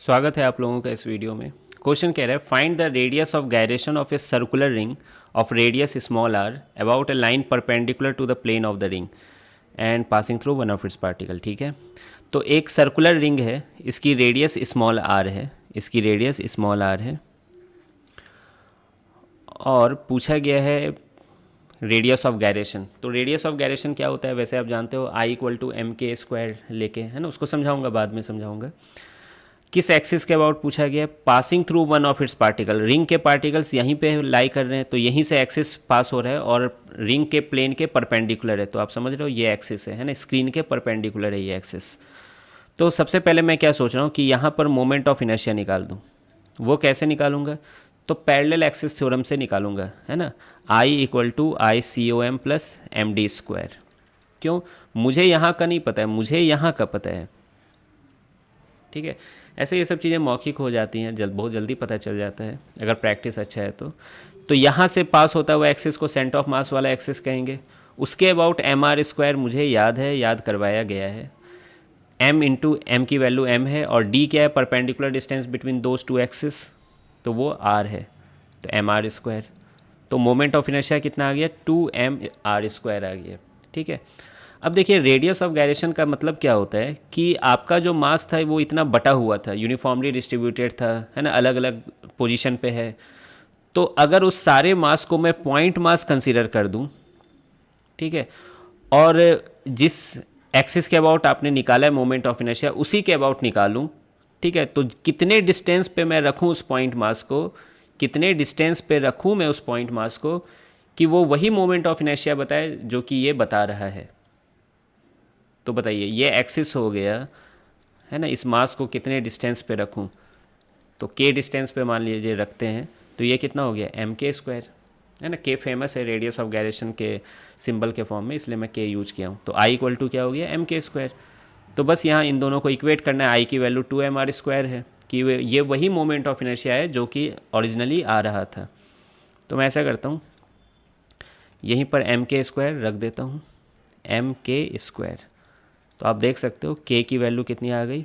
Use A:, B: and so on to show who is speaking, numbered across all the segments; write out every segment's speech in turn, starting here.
A: स्वागत है आप लोगों का इस वीडियो में। क्वेश्चन कह रहा है find the radius of gyration of a circular ring of radius small r about a line perpendicular to the plane of the ring and passing through one of its particle. ठीक है, तो एक circular ring है, इसकी radius small are है, इसकी radius small are है और पूछा गया है रेडियस ऑफ गायरेशन। तो रेडियस ऑफ गायरेशन क्या होता है वैसे आप जानते हो, आई इक्वल टू एम के स्क्वायर लेके, है ना, उसको समझाऊंगा, बाद में समझाऊंगा। किस एक्सिस के अबाउट पूछा गया है? Passing through one of its particle. Ring के पार्टिकल्स यहीं पे लाई कर रहे हैं, तो यहीं से एक्सिस पास हो रहा है और रिंग के प्लेन के परपेंडिकुलर है, तो आप समझ रहे हो ये एक्सिस है ना, स्क्रीन के परपेंडिकुलर है ये एक्सिस। तो सबसे पहले मैं क्या सोच रहा हूँ कि यहाँ पर मोमेंट ऑफ इनर्शिया निकाल दूँ। वो कैसे निकालूंगा? तो पैरेलल एक्सिस थ्योरम से निकालूंगा, है ना। I equal to I C O M plus M D square. क्यों? मुझे यहाँ का नहीं पता है, मुझे यहाँ का पता है। ठीक है, ऐसे ये सब चीज़ें मौखिक हो जाती हैं, बहुत जल्दी पता चल जाता है अगर प्रैक्टिस अच्छा है तो यहाँ से पास होता हुआ एक्सिस को सेंटर ऑफ मास वाला एक्सिस कहेंगे। उसके अबाउट एम आर स्क्वायर मुझे याद है, याद करवाया गया है। एम इंटू एम की वैल्यू एम है और डी क्या है? Perpendicular distance between those two axis, तो वो आर है, तो एम आर स्क्वायर। तो मोमेंट ऑफ इनर्शिया कितना आ गया? 2m r स्क्वायर आ गया। ठीक है, अब देखिए रेडियस ऑफ गायरेशन का मतलब क्या होता है कि आपका जो मास था वो इतना बटा हुआ था, यूनिफॉर्मली डिस्ट्रीब्यूटेड था, है ना, अलग अलग पोजीशन पे है। तो अगर उस सारे मास को मैं पॉइंट मास कंसीडर कर दूं, ठीक है, और जिस एक्सिस के अबाउट आपने निकाला है मोमेंट ऑफ इनर्शिया उसी के अबाउट निकालूं, ठीक है, तो कितने डिस्टेंस पे मैं रखूं उस पॉइंट मास को, कितने डिस्टेंस पे रखूं मैं उस पॉइंट मास को कि वो वही मोमेंट ऑफ इनर्शिया बताए जो कि ये बता रहा है। तो बताइए, ये एक्सिस हो गया, है ना, इस मास को कितने डिस्टेंस पे रखूं? तो के डिस्टेंस पे मान लीजिए रखते हैं, तो ये कितना हो गया? एम के स्क्वायर, है ना। के फेमस है रेडियस ऑफ गायरेशन के सिंबल के फॉर्म में, इसलिए मैं के यूज किया हूँ। तो आई इक्वल टू क्या हो गया? एम के स्क्वायर। तो बस यहाँ इन दोनों को इक्वेट करना है। आई की वैल्यू 2m r स्क्वायर है कि ये वही मोमेंट ऑफ इनर्शिया है जो कि ओरिजिनली आ रहा था। तो मैं ऐसा करता हूँ, यहीं पर एम के स्क्वायर रख देता हूँ, एम के स्क्वायर। तो आप देख सकते हो के की वैल्यू कितनी आ गई?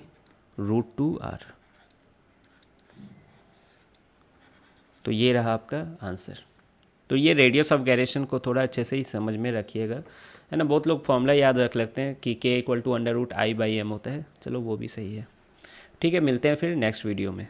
A: √2r। तो ये रहा आपका आंसर। तो ये रेडियस ऑफ गायरेशन को थोड़ा अच्छे से ही समझ में रखिएगा, है ना। बहुत लोग फॉर्मूला याद रख लेते हैं कि के इक्वल टू √i/m होता है, चलो वो भी सही है। ठीक है, मिलते हैं फिर नेक्स्ट वीडियो में।